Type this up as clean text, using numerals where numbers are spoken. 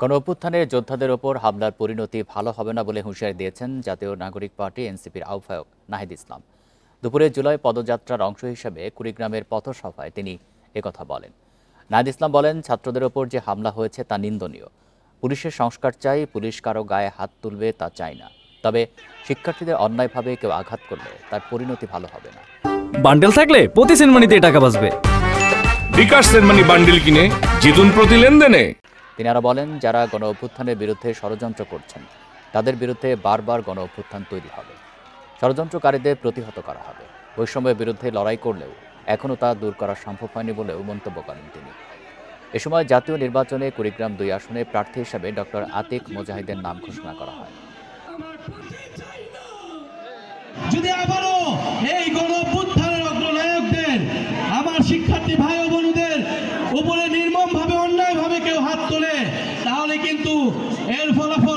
গণঅভ্যুত্থানে যোদ্ধাদের ওপর হামলার পরিণতি ভালো হবে না বলে হুঁশিয়ারি দিয়েছেন জাতীয় নাগরিক পার্টি এনসিপির আহ্বায়ক নাহিদ ইসলাম। দুপুরে জুলাই পদযাত্রার অংশ হিসেবে কুড়িগ্রামের পথসভায় তিনি একথা বলেন। নাহিদ ইসলাম বলেন, ছাত্রদের ওপর যে হামলা হয়েছে তা নিন্দনীয়। পুলিশের সংস্কার চাই, পুলিশ কারো গায়ে হাত তুলবে তা চাই না। তবে শিক্ষার্থীদের অন্যায়ভাবে কেউ আঘাত করলে তার পরিণতি ভালো হবে না। বান্ডেল থাকলে প্রতি সেনমানিতে টাকা বাঁচবে। বিকাশ সেনমানি বান্ডেল কিনে জিতুন প্রতি লেনদেনে। তিনি আরো বলেন, যারা গণঅভ্যুত্থানের বিরুদ্ধে ষড়যন্ত্র করছেন তাদের বিরুদ্ধে বারবার গণঅভ্যুত্থান তৈরি হবে, ষড়যন্ত্রকারীদের প্রতিহত করা হবে। বৈষম্যের বিরুদ্ধে লড়াই করলেও এখনও তা দূর করা সম্ভব হয়নি বলেও মন্তব্য করেন তিনি। এ সময় জাতীয় নির্বাচনে কুড়িগ্রাম ২ আসনে প্রার্থী হিসেবে ডক্টর আতিক মুজাহিদের নাম ঘোষণা করা হয়। যদি আবারও এই গণঅভ্যুত্থানের অগ্রনায়কদের আমার শিক্ষার্থী ভাই ও বোনদের উপরে নির্মমভাবে অন্যায়ভাবে কেউ হাত তোলে, তাহলে কিন্তু এর ফলাফল